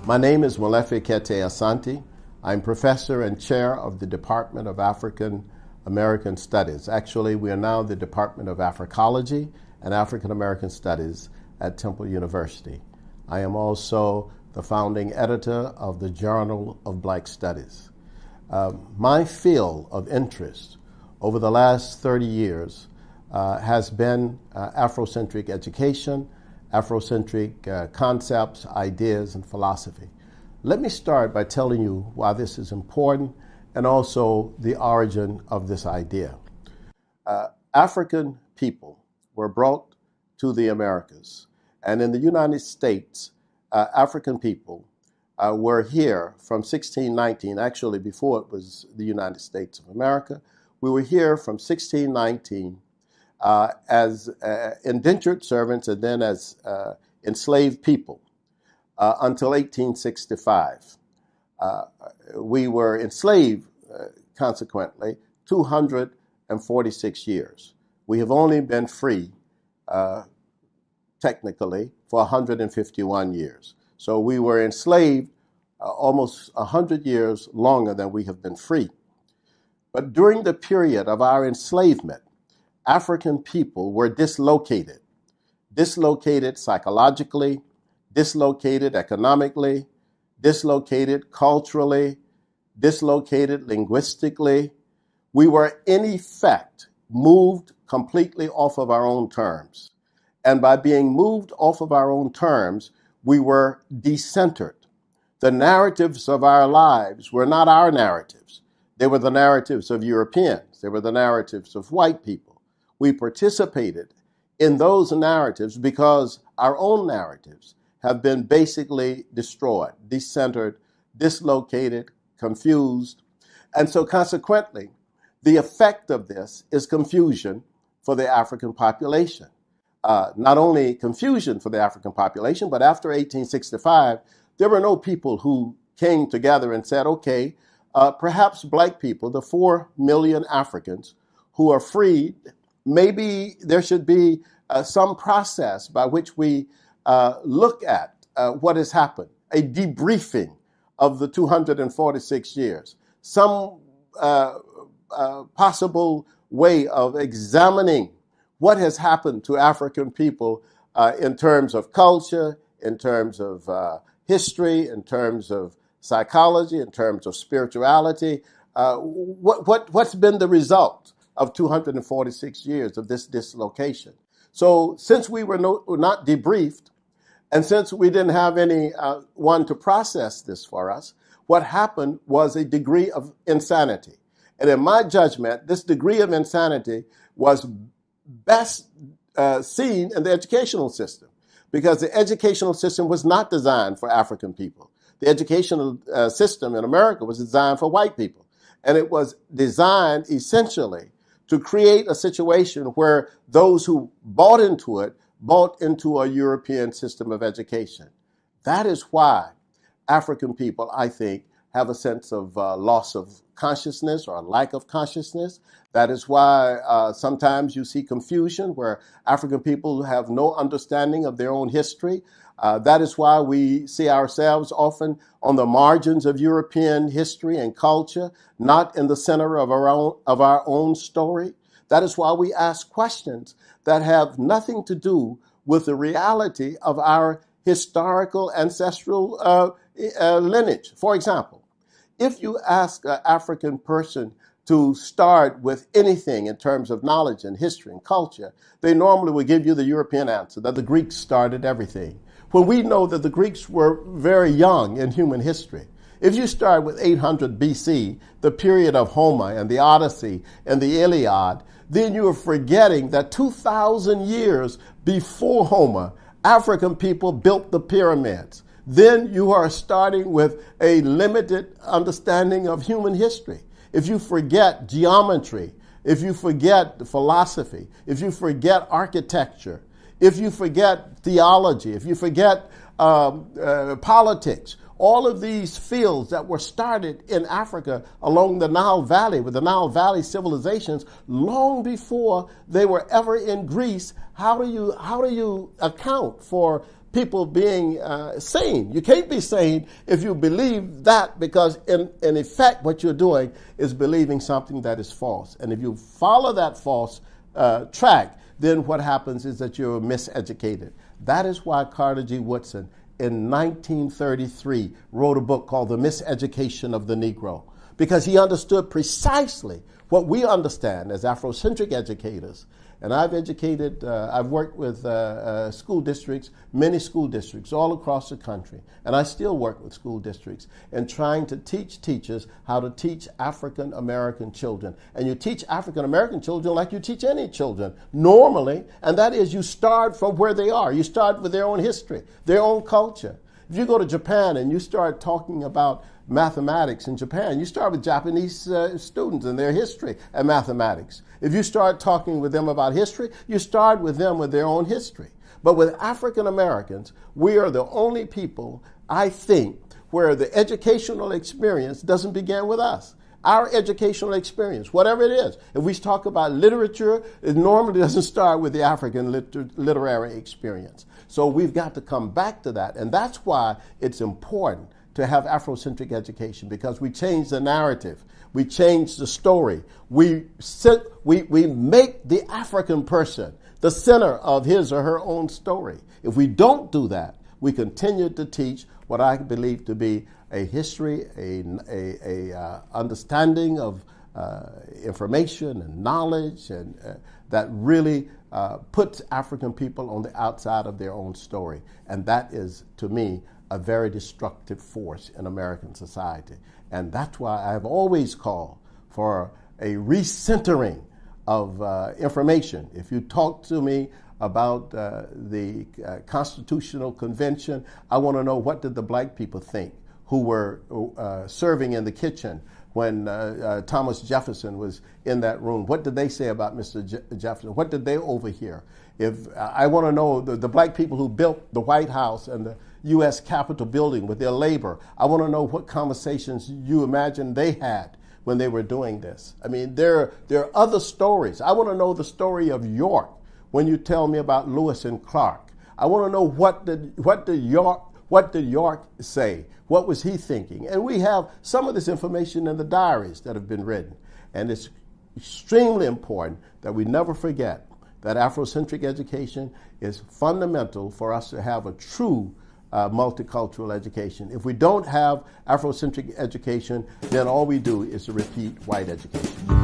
My name is Molefe Kete Asante. I'm professor and chair of the Department of African American Studies. Actually, we are now the Department of Africology and African American Studies at Temple University. I am also the founding editor of the Journal of Black Studies. My field of interest over the last 30 years has been Afrocentric education, Afrocentric concepts, ideas, and philosophy. Let me start by telling you why this is important and also the origin of this idea. African people were brought to the Americas, and in the United States, African people were here from 1619, actually before it was the United States of America. We were here from 1619 as indentured servants and then as enslaved people until 1865. We were enslaved, consequently, 246 years. We have only been free, technically, for 151 years. So we were enslaved almost 100 years longer than we have been free. But during the period of our enslavement, African people were dislocated psychologically, dislocated economically, dislocated culturally, dislocated linguistically. We were, in effect, moved completely off of our own terms. And by being moved off of our own terms, we were decentered. The narratives of our lives were not our narratives. They were the narratives of Europeans. They were the narratives of white people. We participated in those narratives because our own narratives have been basically destroyed, decentered, dislocated, confused. And so consequently, the effect of this is confusion for the African population. Not only confusion for the African population, but after 1865, there were no people who came together and said, okay, perhaps black people, the 4 million Africans who are freed, maybe there should be some process by which we look at what has happened, a debriefing of the 246 years, some possible way of examining what has happened to African people in terms of culture, in terms of history, in terms of psychology, in terms of spirituality. What's been the result of 246 years of this dislocation? So since we were not debriefed, and since we didn't have any one to process this for us, what happened was a degree of insanity. And in my judgment, this degree of insanity was best seen in the educational system, because the educational system was not designed for African people. The educational system in America was designed for white people. And it was designed essentially to create a situation where those who bought into it bought into a European system of education. That is why African people, I think, have a sense of loss of consciousness or a lack of consciousness. That is why sometimes you see confusion where African people have no understanding of their own history. That is why we see ourselves often on the margins of European history and culture, not in the center of our own story. That is why we ask questions that have nothing to do with the reality of our historical ancestral lineage. For example, if you ask an African person to start with anything in terms of knowledge and history and culture, they normally will give you the European answer, that the Greeks started everything. When we know that the Greeks were very young in human history. If you start with 800 BC, the period of Homer and the Odyssey and the Iliad, then you are forgetting that 2,000 years before Homer, African people built the pyramids. Then you are starting with a limited understanding of human history. If you forget geometry, if you forget philosophy, if you forget architecture, if you forget theology, if you forget politics, all of these fields that were started in Africa along the Nile Valley, with the Nile Valley civilizations, long before they were ever in Greece. How do you account for people being sane? You can't be sane if you believe that, because in effect what you're doing is believing something that is false. And if you follow that false track, then what happens is that you're miseducated. That is why Carter G. Woodson in 1933 wrote a book called The Miseducation of the Negro, because he understood precisely what we understand as Afrocentric educators. And I've worked with school districts, many school districts all across the country, and I still work with school districts in trying to teach teachers how to teach African American children. And you teach African American children like you teach any children normally, and that is you start from where they are. You start with their own history, their own culture. If you go to Japan and you start talking about mathematics in Japan, you start with Japanese students and their history and mathematics. If you start talking with them about history, you start with them with their own history. But with African Americans, we are the only people, I think, where the educational experience doesn't begin with us. Our educational experience, whatever it is. If we talk about literature, it normally doesn't start with the African literary experience. So we've got to come back to that. And that's why it's important to have Afrocentric education, because we change the narrative. We change the story. We make the African person the center of his or her own story. If we don't do that, we continue to teach what I believe to be a history, a understanding of information and knowledge, and that really puts African people on the outside of their own story. And that is, to me, a very destructive force in American society. And that's why I've always called for a recentering of information. If you talk to me about the Constitutional Convention, I want to know, what did the black people think who were serving in the kitchen when Thomas Jefferson was in that room? What did they say about Mr. Jefferson? What did they overhear? If I want to know the black people who built the White House and the U.S. Capitol building with their labor, I want to know what conversations you imagine they had when they were doing this. I mean, there are other stories. I want to know the story of York when you tell me about Lewis and Clark. I want to know what did York say? What was he thinking? And we have some of this information in the diaries that have been written. And it's extremely important that we never forget that Afrocentric education is fundamental for us to have a true multicultural education. If we don't have Afrocentric education, then all we do is to repeat white education.